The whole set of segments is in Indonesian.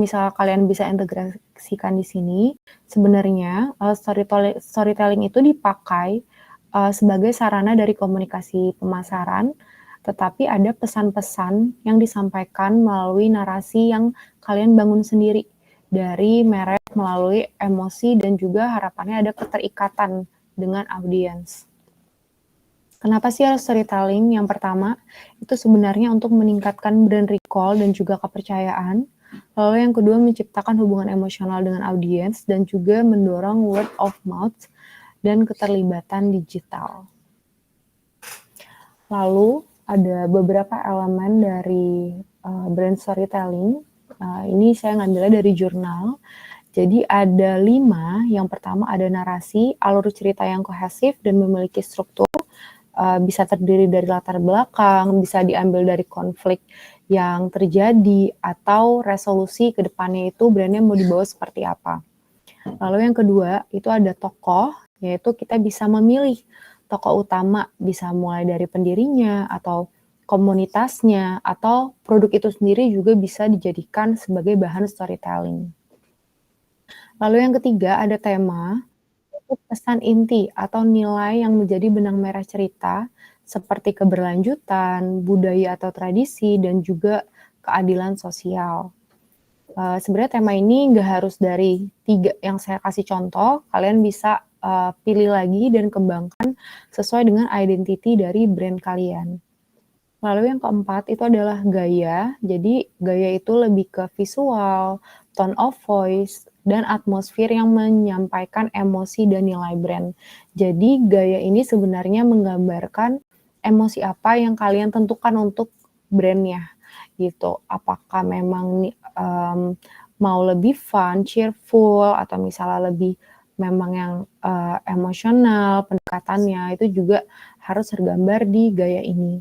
misal kalian bisa integrasikan di sini, sebenarnya, storytelling itu dipakai, sebagai sarana dari komunikasi pemasaran, tetapi ada pesan-pesan yang disampaikan melalui narasi yang kalian bangun sendiri, dari merek melalui emosi dan juga harapannya ada keterikatan dengan audiens. Kenapa sih harus storytelling? Yang pertama, itu sebenarnya untuk meningkatkan brand recall dan juga kepercayaan. Lalu yang kedua, menciptakan hubungan emosional dengan audiens dan juga mendorong word of mouth dan keterlibatan digital. Lalu ada beberapa elemen dari brand storytelling. Ini saya ngambilnya dari jurnal. Jadi ada 5. Yang pertama ada narasi, alur cerita yang kohesif dan memiliki struktur. Bisa terdiri dari latar belakang, bisa diambil dari konflik yang terjadi, atau resolusi ke depannya itu brandnya mau dibawa seperti apa. Lalu yang kedua, itu ada tokoh, yaitu kita bisa memilih tokoh utama, bisa mulai dari pendirinya, atau komunitasnya, atau produk itu sendiri juga bisa dijadikan sebagai bahan storytelling. Lalu yang ketiga, ada tema, itu pesan inti atau nilai yang menjadi benang merah cerita, seperti keberlanjutan, budaya atau tradisi, dan juga keadilan sosial. Sebenarnya tema ini nggak harus dari 3 yang saya kasih contoh, kalian bisa pilih lagi dan kembangkan sesuai dengan identity dari brand kalian. Lalu yang keempat itu adalah gaya, jadi gaya itu lebih ke visual, tone of voice, dan atmosfer yang menyampaikan emosi dan nilai brand. Jadi gaya ini sebenarnya menggambarkan emosi apa yang kalian tentukan untuk brand-nya, gitu. Apakah memang mau lebih fun, cheerful, atau misalnya lebih memang yang emosional, pendekatannya, itu juga harus tergambar di gaya ini.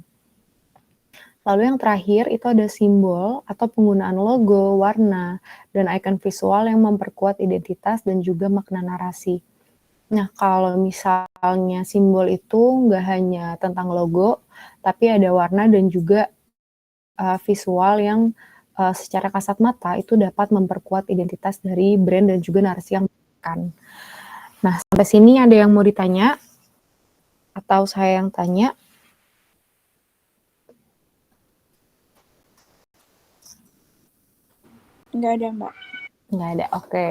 Lalu yang terakhir itu ada simbol atau penggunaan logo, warna, dan icon visual yang memperkuat identitas dan juga makna narasi. Nah, kalau misalnya simbol itu nggak hanya tentang logo, tapi ada warna dan juga visual yang secara kasat mata itu dapat memperkuat identitas dari brand dan juga narasi yang diberikan. Nah, sampai sini ada yang mau ditanya? Atau saya yang tanya? Nggak ada, Mbak. Nggak ada, oke.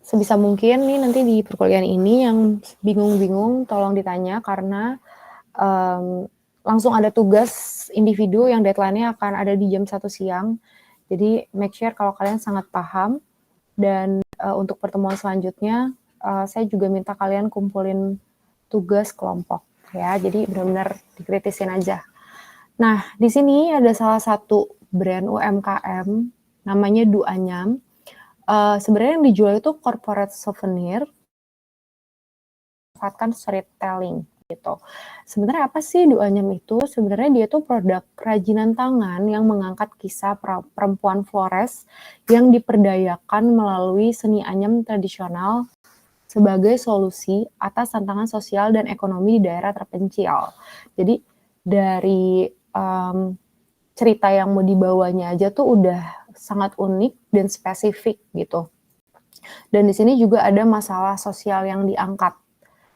Sebisa mungkin nih nanti di perkuliahan ini yang bingung-bingung tolong ditanya karena langsung ada tugas individu yang deadline-nya akan ada di jam 1 siang. Jadi make sure kalau kalian sangat paham dan untuk pertemuan selanjutnya saya juga minta kalian kumpulin tugas kelompok ya. Jadi benar-benar dikritisin aja. Nah, di sini ada salah satu brand UMKM namanya Duanyam. Sebenarnya yang dijual itu corporate souvenir, manfaatkan storytelling gitu. Sebenarnya apa sih Duanyam itu? Sebenarnya dia tuh produk kerajinan tangan yang mengangkat kisah perempuan Flores yang diperdayakan melalui seni anyam tradisional sebagai solusi atas tantangan sosial dan ekonomi di daerah terpencil. Jadi dari cerita yang mau dibawanya aja tuh udah sangat unik dan spesifik gitu. Dan di sini juga ada masalah sosial yang diangkat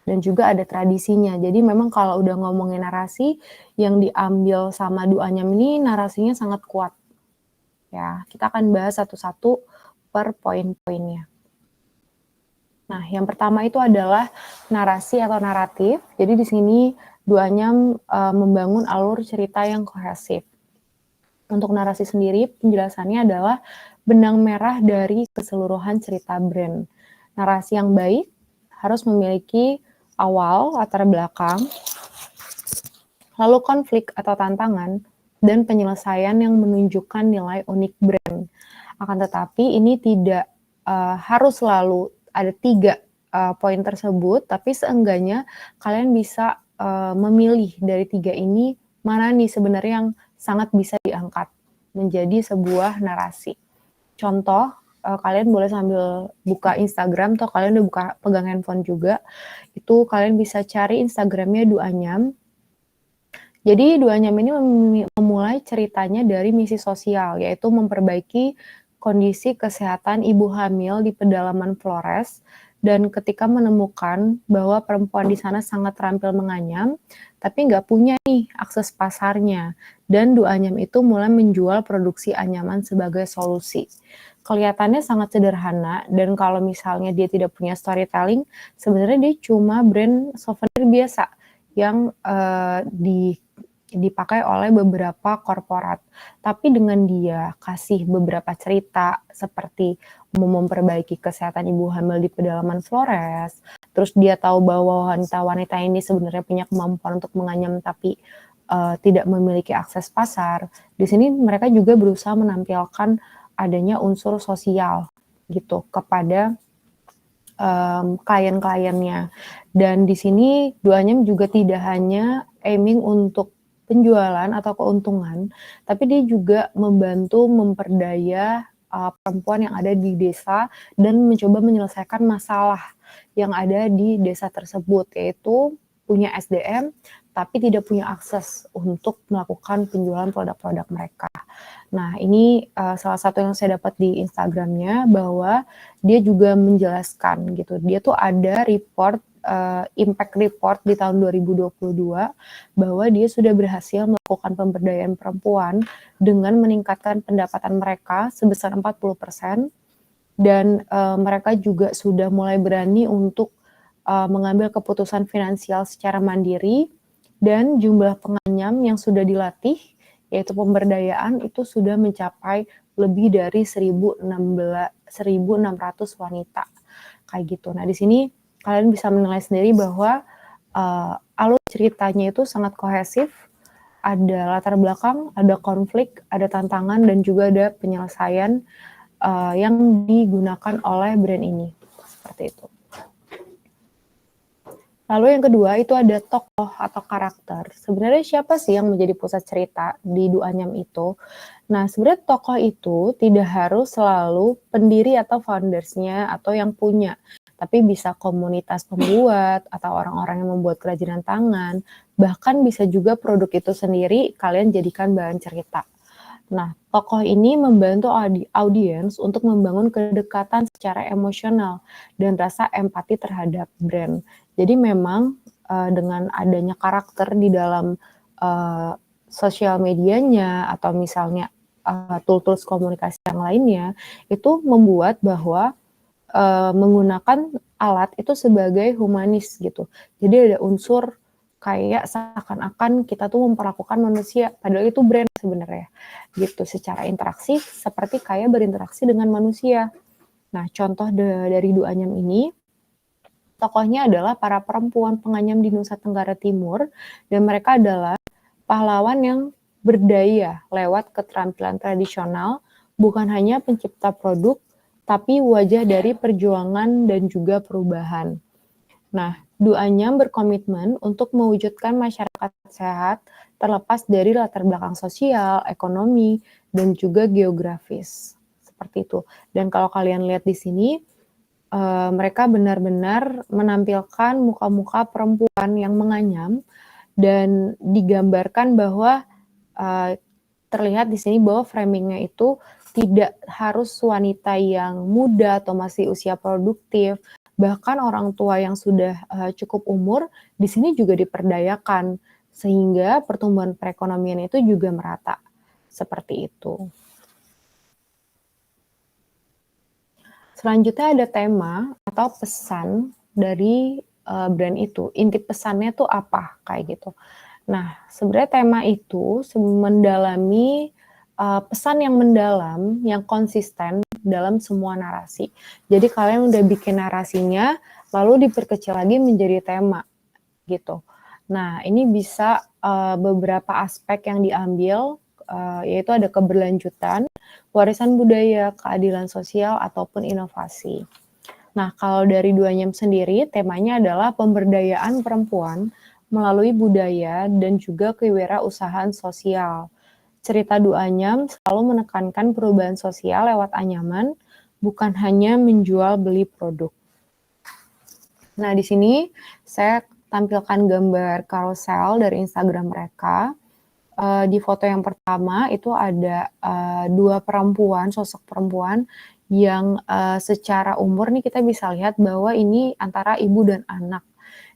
dan juga ada tradisinya. Jadi memang kalau udah ngomongin narasi yang diambil sama Duanyam ini narasinya sangat kuat. Ya, kita akan bahas satu-satu per poin-poinnya. Nah, yang pertama itu adalah narasi atau naratif. Jadi di sini Duanyam membangun alur cerita yang kohesif. Untuk narasi sendiri, penjelasannya adalah benang merah dari keseluruhan cerita brand. Narasi yang baik harus memiliki awal, latar belakang, lalu konflik atau tantangan, dan penyelesaian yang menunjukkan nilai unik brand. Akan tetapi ini tidak harus selalu ada 3 poin tersebut, tapi seenggaknya kalian bisa memilih dari 3 ini mana nih sebenarnya yang sangat bisa diangkat menjadi sebuah narasi. Contoh, kalian boleh sambil buka Instagram atau kalian udah buka pegang handphone juga, itu kalian bisa cari Instagramnya Duanyam. Jadi Duanyam ini memulai ceritanya dari misi sosial, yaitu memperbaiki kondisi kesehatan ibu hamil di pedalaman Flores, dan ketika menemukan bahwa perempuan di sana sangat terampil menganyam, tapi nggak punya nih akses pasarnya, dan Duanyam itu mulai menjual produksi anyaman sebagai solusi. Kelihatannya sangat sederhana, dan kalau misalnya dia tidak punya storytelling, sebenarnya dia cuma brand souvenir biasa yang dipakai oleh beberapa korporat. Tapi dengan dia kasih beberapa cerita seperti mau memperbaiki kesehatan ibu hamil di pedalaman Flores, terus dia tahu bahwa wanita-wanita ini sebenarnya punya kemampuan untuk menganyam tapi tidak memiliki akses pasar. Di sini mereka juga berusaha menampilkan adanya unsur sosial gitu kepada klien-kliennya. Dan di sini Duanyam juga tidak hanya aiming untuk penjualan atau keuntungan, tapi dia juga membantu memperdaya perempuan yang ada di desa dan mencoba menyelesaikan masalah yang ada di desa tersebut, yaitu punya SDM tapi tidak punya akses untuk melakukan penjualan produk-produk mereka. Nah, ini salah satu yang saya dapat di Instagramnya bahwa dia juga menjelaskan gitu. Dia tuh ada report impact report di tahun 2022 bahwa dia sudah berhasil melakukan pemberdayaan perempuan dengan meningkatkan pendapatan mereka sebesar 40% dan mereka juga sudah mulai berani untuk mengambil keputusan finansial secara mandiri dan jumlah penganyam yang sudah dilatih yaitu pemberdayaan itu sudah mencapai lebih dari 1.600 wanita kayak gitu. Nah di sini kalian bisa menilai sendiri bahwa alur ceritanya itu sangat kohesif, ada latar belakang, ada konflik, ada tantangan dan juga ada penyelesaian yang digunakan oleh brand ini seperti itu. Lalu yang kedua itu ada tokoh atau karakter. Sebenarnya siapa sih yang menjadi pusat cerita di Duanyam itu? Nah, sebenarnya tokoh itu tidak harus selalu pendiri atau foundersnya atau yang punya, tapi bisa komunitas pembuat atau orang-orang yang membuat kerajinan tangan, bahkan bisa juga produk itu sendiri kalian jadikan bahan cerita. Nah, tokoh ini membantu audiens untuk membangun kedekatan secara emosional dan rasa empati terhadap brand. Jadi memang dengan adanya karakter di dalam sosial medianya atau misalnya tools komunikasi yang lainnya, itu membuat bahwa menggunakan alat itu sebagai humanis gitu. Jadi ada unsur kayak seakan-akan kita tuh memperlakukan manusia, padahal itu brand sebenarnya gitu. Secara interaksi seperti kayak berinteraksi dengan manusia. Nah, contoh dari Duanyam ini, tokohnya adalah para perempuan penganyam di Nusa Tenggara Timur, dan mereka adalah pahlawan yang berdaya lewat keterampilan tradisional, bukan hanya pencipta produk, tapi wajah dari perjuangan dan juga perubahan. Nah, Duanyam berkomitmen untuk mewujudkan masyarakat sehat terlepas dari latar belakang sosial, ekonomi, dan juga geografis. Seperti itu. Dan kalau kalian lihat di sini, mereka benar-benar menampilkan muka-muka perempuan yang menganyam dan digambarkan bahwa terlihat di sini bahwa framingnya itu tidak harus wanita yang muda atau masih usia produktif, bahkan orang tua yang sudah cukup umur di sini juga diperdayakan sehingga pertumbuhan perekonomian itu juga merata seperti itu. Selanjutnya ada tema atau pesan dari brand itu. Inti pesannya tuh apa kayak gitu. Nah, sebenarnya tema itu mendalami pesan yang mendalam, yang konsisten dalam semua narasi. Jadi kalian udah bikin narasinya, lalu diperkecil lagi menjadi tema gitu. Nah, ini bisa beberapa aspek yang diambil, yaitu ada keberlanjutan, warisan budaya, keadilan sosial, ataupun inovasi. Nah, kalau dari Duanyam sendiri, temanya adalah pemberdayaan perempuan melalui budaya dan juga kewirausahaan sosial. Cerita Duanyam selalu menekankan perubahan sosial lewat anyaman, bukan hanya menjual beli produk. Nah, di sini saya tampilkan gambar carousel dari Instagram mereka. Di foto yang pertama itu ada 2 perempuan, sosok perempuan yang secara umur nih kita bisa lihat bahwa ini antara ibu dan anak.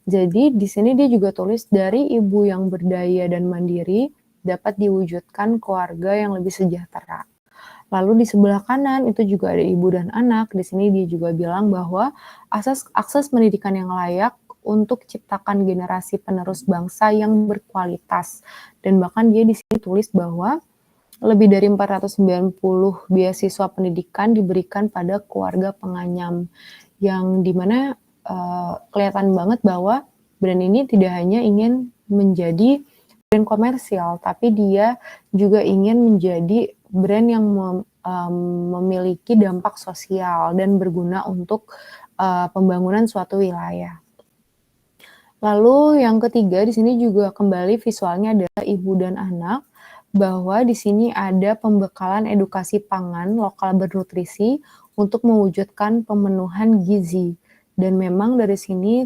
Jadi di sini dia juga tulis, dari ibu yang berdaya dan mandiri dapat diwujudkan keluarga yang lebih sejahtera. Lalu di sebelah kanan itu juga ada ibu dan anak. Di sini dia juga bilang bahwa akses pendidikan yang layak untuk ciptakan generasi penerus bangsa yang berkualitas. Dan bahkan dia di sini tulis bahwa lebih dari 490 beasiswa pendidikan diberikan pada keluarga penganyam, yang dimana kelihatan banget bahwa brand ini tidak hanya ingin menjadi brand komersial, tapi dia juga ingin menjadi brand yang memiliki dampak sosial dan berguna untuk pembangunan suatu wilayah. Lalu yang ketiga di sini juga kembali visualnya adalah ibu dan anak, bahwa di sini ada pembekalan edukasi pangan lokal bernutrisi untuk mewujudkan pemenuhan gizi. Dan memang dari sini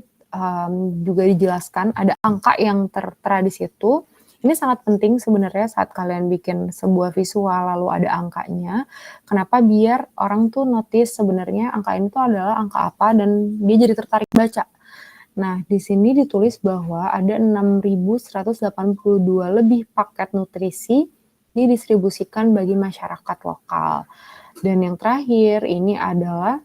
juga dijelaskan ada angka yang tertera di situ. Ini sangat penting sebenarnya saat kalian bikin sebuah visual lalu ada angkanya. Kenapa? Biar orang tuh notice sebenarnya angka ini tuh adalah angka apa dan dia jadi tertarik baca. Nah, di sini ditulis bahwa ada 6.182 lebih paket nutrisi didistribusikan bagi masyarakat lokal. Dan yang terakhir ini adalah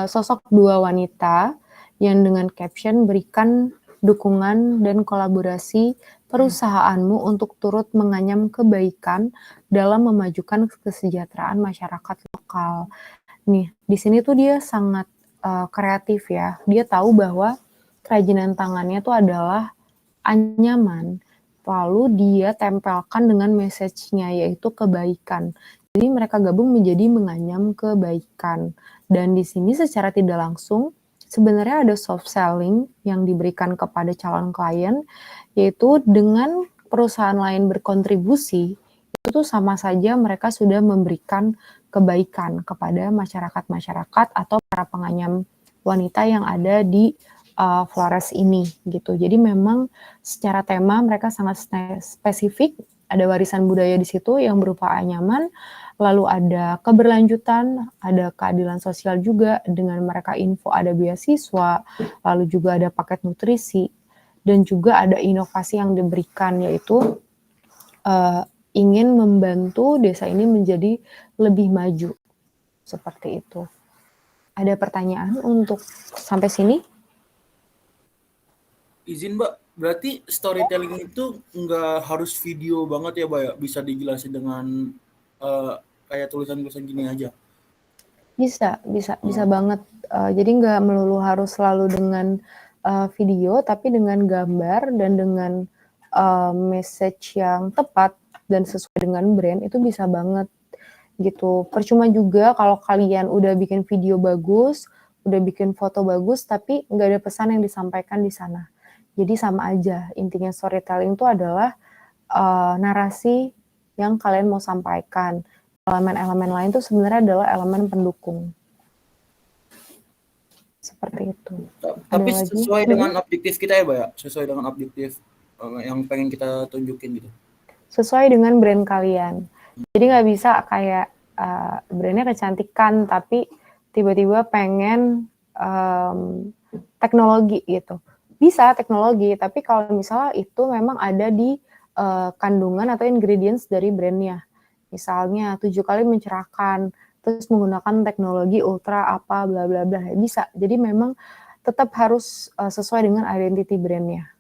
sosok 2 wanita yang dengan caption berikan dukungan dan kolaborasi perusahaanmu untuk turut menganyam kebaikan dalam memajukan kesejahteraan masyarakat lokal. Nih, di sini tuh dia sangat kreatif ya. Dia tahu bahwa kerajinan tangannya tuh adalah anyaman, lalu dia tempelkan dengan message-nya yaitu kebaikan. Jadi mereka gabung menjadi menganyam kebaikan. Dan di sini secara tidak langsung sebenarnya ada soft selling yang diberikan kepada calon klien, yaitu dengan perusahaan lain berkontribusi, itu tuh sama saja mereka sudah memberikan kebaikan kepada masyarakat-masyarakat atau para penganyam wanita yang ada di Flores ini gitu. Jadi memang secara tema mereka sangat spesifik, ada warisan budaya di situ yang berupa anyaman, lalu ada keberlanjutan, ada keadilan sosial juga dengan mereka info ada beasiswa, lalu juga ada paket nutrisi, dan juga ada inovasi yang diberikan yaitu ingin membantu desa ini menjadi lebih maju, seperti itu. Ada pertanyaan untuk sampai sini? Izin Mbak, berarti storytelling itu nggak harus video banget ya Mbak ya? Bisa dijelasin dengan kayak tulisan-tulisan gini aja? Bisa banget. Jadi nggak melulu harus selalu dengan video, tapi dengan gambar dan dengan message yang tepat dan sesuai dengan brand itu bisa banget gitu. Percuma juga kalau kalian udah bikin video bagus, udah bikin foto bagus, tapi nggak ada pesan yang disampaikan di sana. Jadi sama aja, intinya storytelling itu adalah narasi yang kalian mau sampaikan. Elemen-elemen lain itu sebenarnya adalah elemen pendukung. Seperti itu. Tapi sesuai dengan objektif kita ya, Mbak ya? Sesuai dengan objektif yang pengen kita tunjukin gitu. Sesuai dengan brand kalian. Jadi nggak bisa kayak brandnya kecantikan, tapi tiba-tiba pengen teknologi gitu. Bisa teknologi, tapi kalau misalnya itu memang ada di kandungan atau ingredients dari brandnya. Misalnya 7 kali mencerahkan, terus menggunakan teknologi ultra apa bla bla bla, bisa. Jadi memang tetap harus sesuai dengan identity brandnya.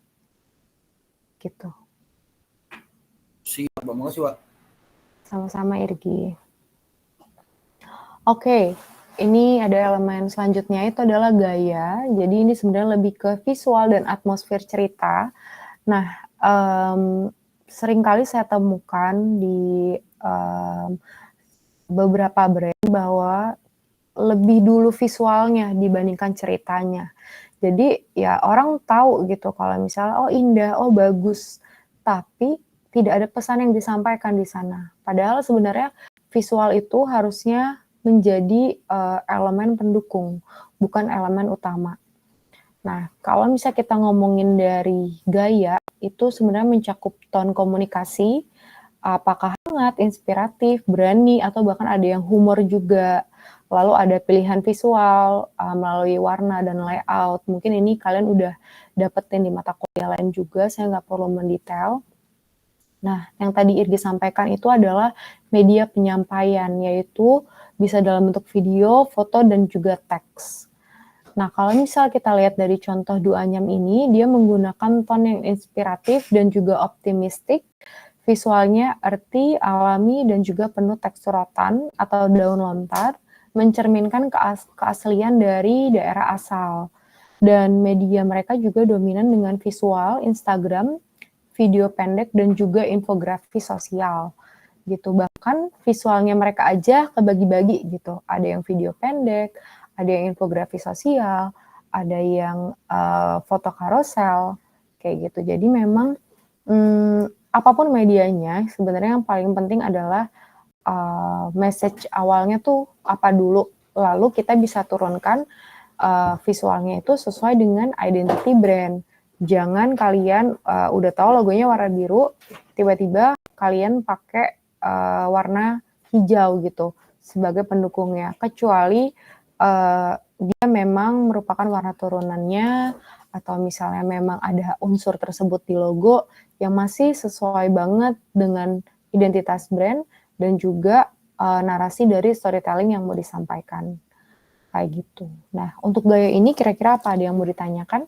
Gitu. Siap, Mbak. Makasih, Pak. Sama-sama, Irgi. Oke. Ini ada elemen selanjutnya itu adalah gaya. Jadi ini sebenarnya lebih ke visual dan atmosfer cerita. Nah, seringkali saya temukan di beberapa brand bahwa lebih dulu visualnya dibandingkan ceritanya. Jadi ya orang tahu gitu kalau misalnya oh indah, oh bagus, tapi tidak ada pesan yang disampaikan di sana. Padahal sebenarnya visual itu harusnya menjadi elemen pendukung, bukan elemen utama. Nah, kalau misalnya kita ngomongin dari gaya, itu sebenarnya mencakup tone komunikasi, apakah hangat, inspiratif, berani, atau bahkan ada yang humor juga. Lalu ada pilihan visual, melalui warna dan layout. Mungkin ini kalian udah dapetin di mata kuliah lain juga, saya nggak perlu mendetail. Nah, yang tadi Irgi sampaikan itu adalah media penyampaian, yaitu bisa dalam bentuk video, foto, dan juga teks. Nah, kalau misal kita lihat dari contoh Duanyam ini, dia menggunakan tone yang inspiratif dan juga optimistik, visualnya earthy, alami, dan juga penuh tekstur rotan atau daun lontar, mencerminkan keaslian dari daerah asal. Dan media mereka juga dominan dengan visual, Instagram, video pendek, dan juga infografi sosial gitu. Bahkan visualnya mereka aja kebagi-bagi gitu. Ada yang video pendek, ada yang infografi sosial, ada yang foto karosel, kayak gitu. Jadi memang apapun medianya, sebenarnya yang paling penting adalah message awalnya tuh apa dulu. Lalu kita bisa turunkan visualnya itu sesuai dengan identity brand. Jangan kalian udah tahu logonya warna biru, tiba-tiba kalian pakai warna hijau gitu sebagai pendukungnya, kecuali dia memang merupakan warna turunannya atau misalnya memang ada unsur tersebut di logo yang masih sesuai banget dengan identitas brand dan juga narasi dari storytelling yang mau disampaikan. Kayak gitu. Nah, untuk gaya ini kira-kira apa ada yang mau ditanyakan?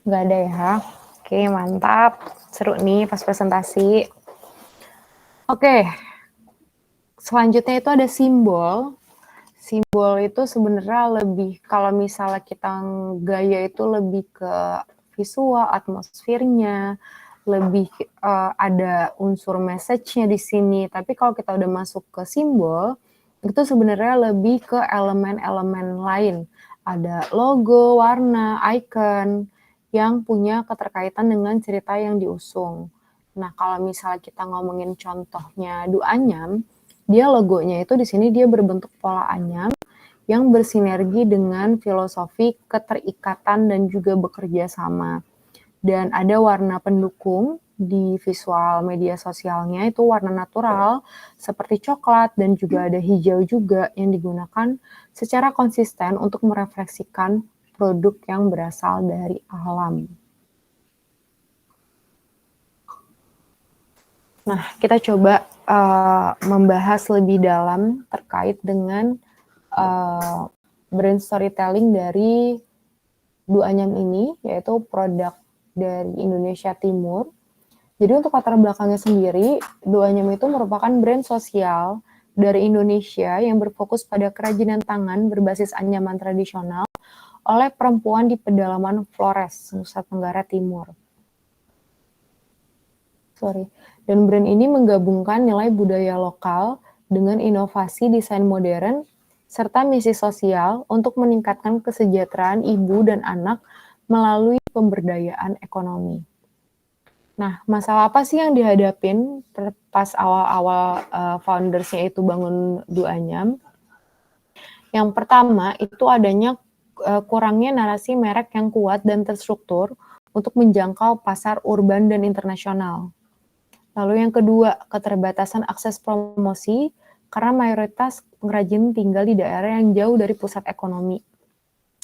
Nggak ada ya? Oke, mantap. Seru nih pas presentasi. Oke, selanjutnya itu ada simbol. Simbol itu sebenarnya lebih, kalau misalnya kita gaya itu lebih ke visual, atmosfernya, lebih ada unsur message-nya di sini. Tapi kalau kita udah masuk ke simbol, itu sebenarnya lebih ke elemen-elemen lain. Ada logo, warna, icon, yang punya keterkaitan dengan cerita yang diusung. Nah, kalau misalnya kita ngomongin contohnya Duanyam, dia logonya itu di sini dia berbentuk pola anyam yang bersinergi dengan filosofi keterikatan dan juga bekerja sama. Dan ada warna pendukung di visual media sosialnya itu warna natural seperti coklat dan juga ada hijau juga yang digunakan secara konsisten untuk merefleksikan produk yang berasal dari alam. Nah, kita coba membahas lebih dalam terkait dengan brand storytelling dari Duanyam ini, yaitu produk dari Indonesia Timur. Jadi untuk latar belakangnya sendiri, Duanyam itu merupakan brand sosial dari Indonesia yang berfokus pada kerajinan tangan berbasis anyaman tradisional oleh perempuan di pedalaman Flores, Nusa Tenggara Timur. Dan brand ini menggabungkan nilai budaya lokal dengan inovasi desain modern serta misi sosial untuk meningkatkan kesejahteraan ibu dan anak melalui pemberdayaan ekonomi. Nah, masalah apa sih yang dihadapin pas awal-awal foundersnya itu bangun Duanyam? Yang pertama itu adanya kurangnya narasi merek yang kuat dan terstruktur untuk menjangkau pasar urban dan internasional. Lalu yang kedua, keterbatasan akses promosi karena mayoritas pengrajin tinggal di daerah yang jauh dari pusat ekonomi.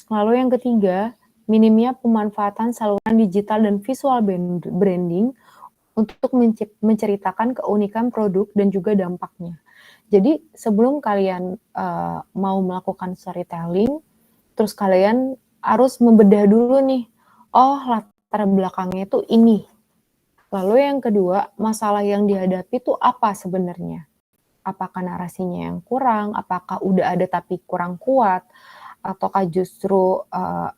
Lalu yang ketiga, minimnya pemanfaatan saluran digital dan visual branding untuk menceritakan keunikan produk dan juga dampaknya. Jadi sebelum kalian mau melakukan storytelling, terus kalian harus membedah dulu nih, oh latar belakangnya itu ini. Lalu yang kedua, masalah yang dihadapi itu apa sebenarnya? Apakah narasinya yang kurang? Apakah udah ada tapi kurang kuat? Ataukah justru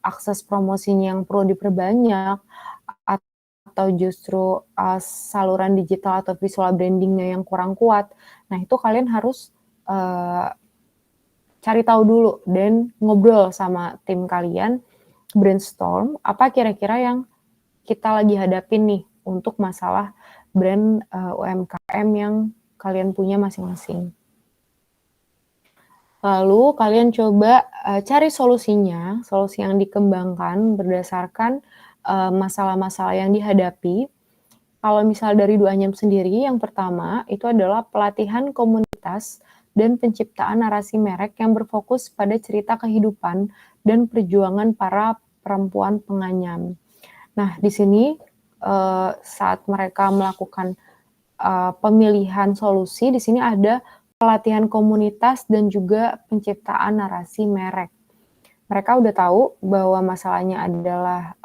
akses promosinya yang perlu diperbanyak? Atau justru saluran digital atau visual brandingnya yang kurang kuat? Nah, itu kalian harus cari tahu dulu dan ngobrol sama tim kalian, brainstorm apa kira-kira yang kita lagi hadapin nih untuk masalah brand UMKM yang kalian punya masing-masing. Lalu kalian coba, cari solusinya, solusi yang dikembangkan berdasarkan, masalah-masalah yang dihadapi. Kalau misal dari Duanyam sendiri, yang pertama itu adalah pelatihan komunitas dan penciptaan narasi merek yang berfokus pada cerita kehidupan dan perjuangan para perempuan penganyam. Nah, di sini, saat mereka melakukan, pemilihan solusi, di sini ada pelatihan komunitas dan juga penciptaan narasi merek. Mereka udah tahu bahwa masalahnya adalah,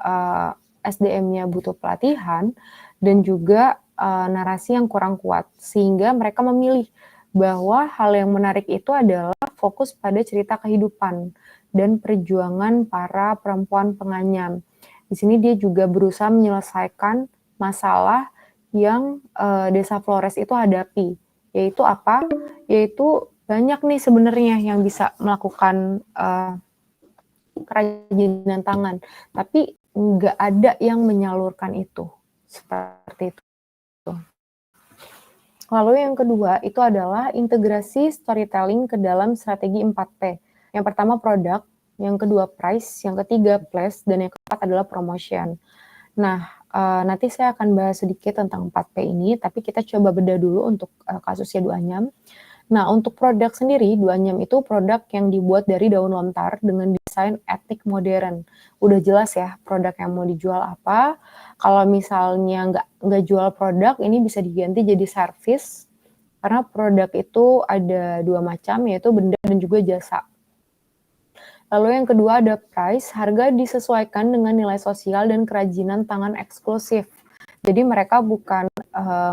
SDM-nya butuh pelatihan dan juga, narasi yang kurang kuat, sehingga mereka memilih bahwa hal yang menarik itu adalah fokus pada cerita kehidupan dan perjuangan para perempuan penganyam. Di sini dia juga berusaha menyelesaikan masalah yang, Desa Flores itu hadapi, yaitu apa? Yaitu banyak nih sebenarnya yang bisa melakukan, kerajinan tangan, tapi nggak ada yang menyalurkan itu, seperti itu. Lalu yang kedua itu adalah integrasi storytelling ke dalam strategi 4P. Yang pertama produk, yang kedua price, yang ketiga place, dan yang keempat adalah promotion. Nah, nanti saya akan bahas sedikit tentang 4P ini, tapi kita coba bedah dulu untuk, kasusnya Duanyam. Nah, untuk produk sendiri, Duanyam itu produk yang dibuat dari daun lontar dengan desain etnik modern. Udah jelas ya produk yang mau dijual apa. Kalau misalnya nggak jual produk, ini bisa diganti jadi service, karena produk itu ada 2 macam, yaitu benda dan juga jasa. Lalu yang kedua ada price, harga disesuaikan dengan nilai sosial dan kerajinan tangan eksklusif. Jadi mereka bukan,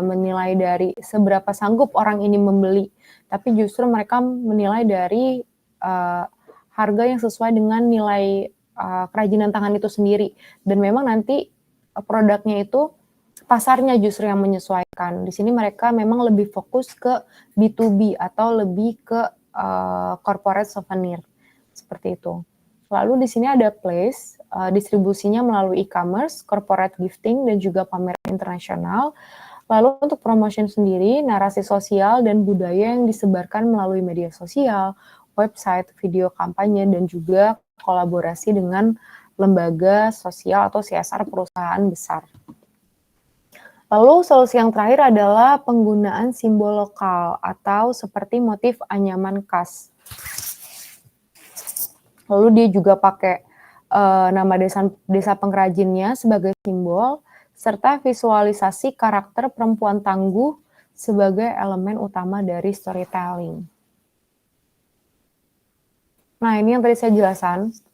menilai dari seberapa sanggup orang ini membeli, tapi justru mereka menilai dari, harga yang sesuai dengan nilai, kerajinan tangan itu sendiri. Dan memang nanti, produknya itu pasarnya justru yang menyesuaikan. Di sini mereka memang lebih fokus ke B2B atau lebih ke, corporate souvenir, seperti itu. Lalu di sini ada place, distribusinya melalui e-commerce, corporate gifting, dan juga pameran internasional. Lalu untuk promotion sendiri, narasi sosial dan budaya yang disebarkan melalui media sosial, website, video kampanye, dan juga kolaborasi dengan lembaga sosial atau CSR perusahaan besar. Lalu solusi yang terakhir adalah penggunaan simbol lokal atau seperti motif anyaman khas. Lalu dia juga pakai nama desa pengrajinnya sebagai simbol, serta visualisasi karakter perempuan tangguh sebagai elemen utama dari storytelling. Nah, ini yang tadi saya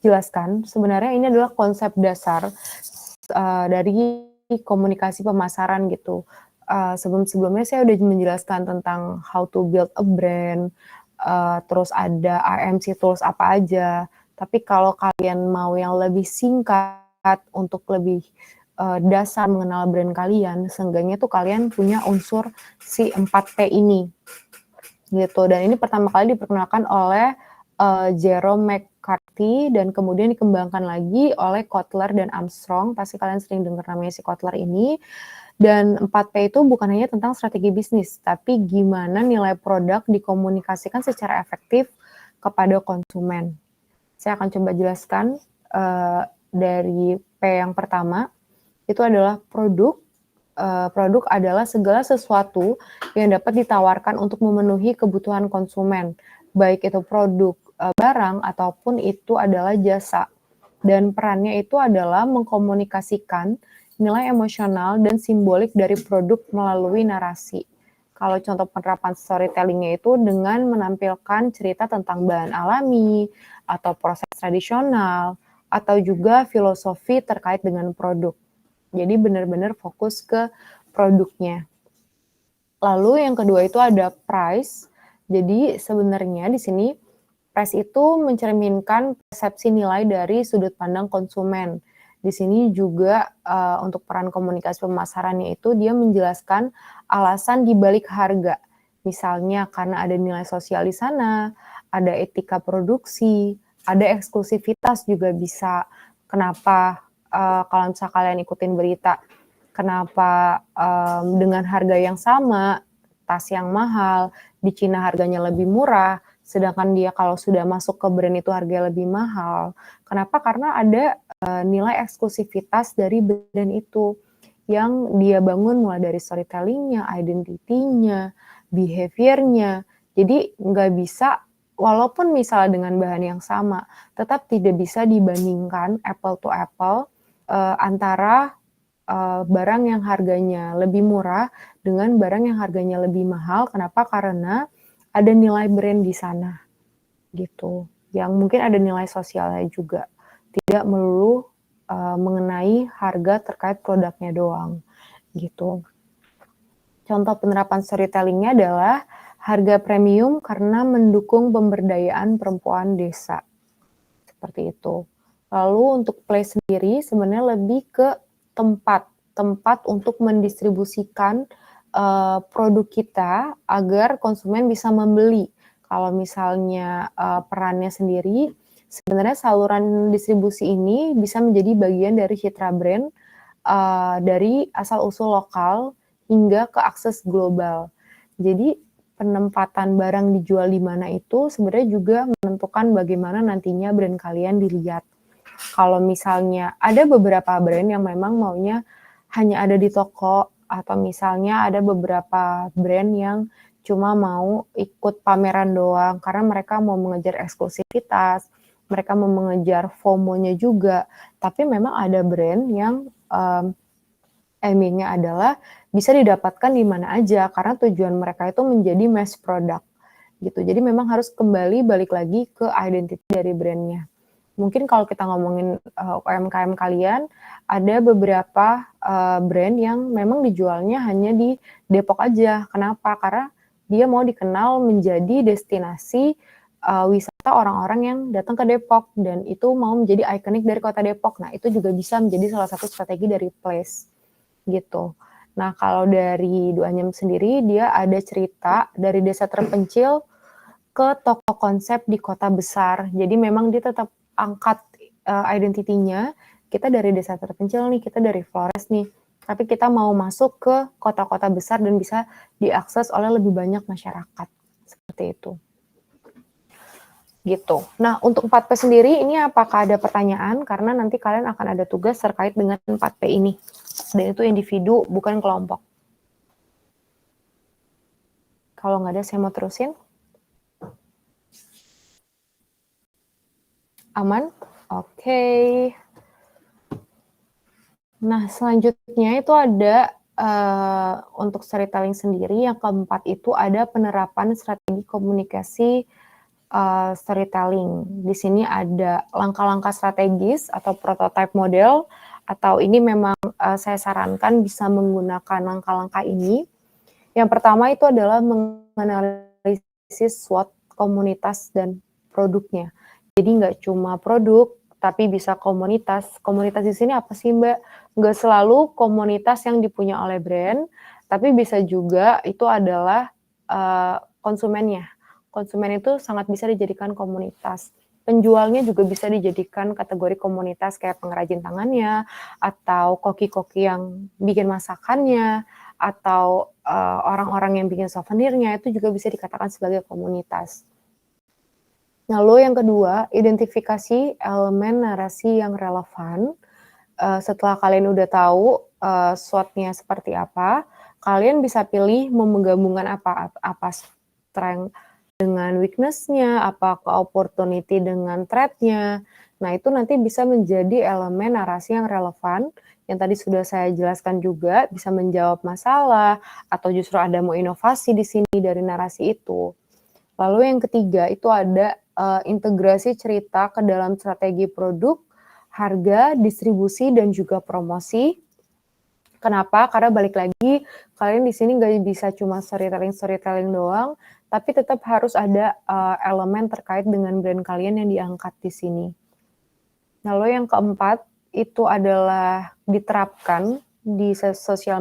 jelaskan. Sebenarnya ini adalah konsep dasar dari komunikasi pemasaran gitu. Sebelum-sebelumnya saya udah menjelaskan tentang how to build a brand, terus ada RMC tools apa aja. Tapi kalau kalian mau yang lebih singkat untuk lebih dasar mengenal brand kalian, seenggaknya tuh kalian punya unsur si 4P ini, gitu. Dan ini pertama kali diperkenalkan oleh Jerome McCarthy dan kemudian dikembangkan lagi oleh Kotler dan Armstrong. Pasti kalian sering dengar namanya si Kotler ini. Dan 4P itu bukan hanya tentang strategi bisnis, tapi gimana nilai produk dikomunikasikan secara efektif kepada konsumen. Saya akan coba jelaskan dari P yang pertama, itu adalah produk. Produk adalah segala sesuatu yang dapat ditawarkan untuk memenuhi kebutuhan konsumen, baik itu produk, barang, ataupun itu adalah jasa. Dan perannya itu adalah mengkomunikasikan nilai emosional dan simbolik dari produk melalui narasi. Kalau contoh penerapan storytelling-nya itu dengan menampilkan cerita tentang bahan alami, atau proses tradisional, atau juga filosofi terkait dengan produk. Jadi benar-benar fokus ke produknya. Lalu yang kedua itu ada price. Jadi sebenarnya di sini price itu mencerminkan persepsi nilai dari sudut pandang konsumen. Di sini juga untuk peran komunikasi pemasarannya itu dia menjelaskan alasan di balik harga. Misalnya karena ada nilai sosial di sana, ada etika produksi, ada eksklusivitas juga bisa. Kenapa kalau misalnya kalian ikutin berita, kenapa dengan harga yang sama, tas yang mahal, di Cina harganya lebih murah, Sedangkan dia kalau sudah masuk ke brand itu harganya lebih mahal. Kenapa? Karena ada nilai eksklusivitas dari brand itu yang dia bangun mulai dari storytelling-nya, identity-nya, behavior-nya. Jadi nggak bisa, walaupun misalnya dengan bahan yang sama, tetap tidak bisa dibandingkan apple to apple antara barang yang harganya lebih murah dengan barang yang harganya lebih mahal. Kenapa? Karena ada nilai brand di sana, gitu. Yang mungkin ada nilai sosialnya juga. Tidak melulu mengenai harga terkait produknya doang, gitu. Contoh penerapan storytelling-nya adalah harga premium karena mendukung pemberdayaan perempuan desa. Seperti itu. Lalu untuk play sendiri sebenarnya lebih ke tempat untuk mendistribusikan produk kita agar konsumen bisa membeli. Kalau misalnya perannya sendiri, sebenarnya saluran distribusi ini bisa menjadi bagian dari citra brand dari asal-usul lokal hingga ke akses global. Jadi penempatan barang dijual di mana itu sebenarnya juga menentukan bagaimana nantinya brand kalian dilihat. Kalau misalnya ada beberapa brand yang memang maunya hanya ada di toko, atau misalnya ada beberapa brand yang cuma mau ikut pameran doang karena mereka mau mengejar eksklusivitas, mereka mau mengejar FOMO-nya juga. Tapi memang ada brand yang aiming-nya adalah bisa didapatkan di mana aja karena tujuan mereka itu menjadi mass product gitu. Jadi memang harus balik lagi ke identity dari brand-nya. Mungkin kalau kita ngomongin UMKM kalian, ada beberapa brand yang memang dijualnya hanya di Depok aja. Kenapa? Karena dia mau dikenal menjadi destinasi wisata orang-orang yang datang ke Depok dan itu mau menjadi ikonik dari kota Depok. Nah, itu juga bisa menjadi salah satu strategi dari place gitu. Nah, kalau dari Duanyam sendiri, dia ada cerita dari desa terpencil ke toko konsep di kota besar. Jadi memang dia tetap angkat identity-nya, kita dari desa terpencil nih, kita dari Flores nih, tapi kita mau masuk ke kota-kota besar dan bisa diakses oleh lebih banyak masyarakat. Seperti itu. Gitu. Nah, untuk 4P sendiri, ini apakah ada pertanyaan? Karena nanti kalian akan ada tugas terkait dengan 4P ini. Dan itu individu, bukan kelompok. Kalau nggak ada, saya mau terusin. Aman? Oke. Nah, selanjutnya itu ada untuk storytelling sendiri, yang keempat itu ada penerapan strategi komunikasi storytelling. Di sini ada langkah-langkah strategis atau prototype model, atau ini memang saya sarankan bisa menggunakan langkah-langkah ini. Yang pertama itu adalah menganalisis SWOT komunitas dan produknya. Jadi nggak cuma produk, tapi bisa komunitas. Komunitas di sini apa sih, Mbak? Nggak selalu komunitas yang dipunya oleh brand, tapi bisa juga itu adalah konsumennya. Konsumen itu sangat bisa dijadikan komunitas. Penjualnya juga bisa dijadikan kategori komunitas kayak pengrajin tangannya, atau koki-koki yang bikin masakannya, atau orang-orang yang bikin souvenirnya, itu juga bisa dikatakan sebagai komunitas. Lalu yang kedua, identifikasi elemen narasi yang relevan. Setelah kalian udah tahu SWOT-nya seperti apa, kalian bisa pilih mau menggabungkan apa strength dengan weakness-nya, apa opportunity dengan threat-nya. Nah, itu nanti bisa menjadi elemen narasi yang relevan, yang tadi sudah saya jelaskan juga, bisa menjawab masalah, atau justru ada mau inovasi di sini dari narasi itu. Lalu yang ketiga itu ada integrasi cerita ke dalam strategi produk, harga, distribusi, dan juga promosi. Kenapa? Karena balik lagi, kalian di sini nggak bisa cuma storytelling doang, tapi tetap harus ada elemen terkait dengan brand kalian yang diangkat di sini. Lalu yang keempat, itu adalah diterapkan di sosial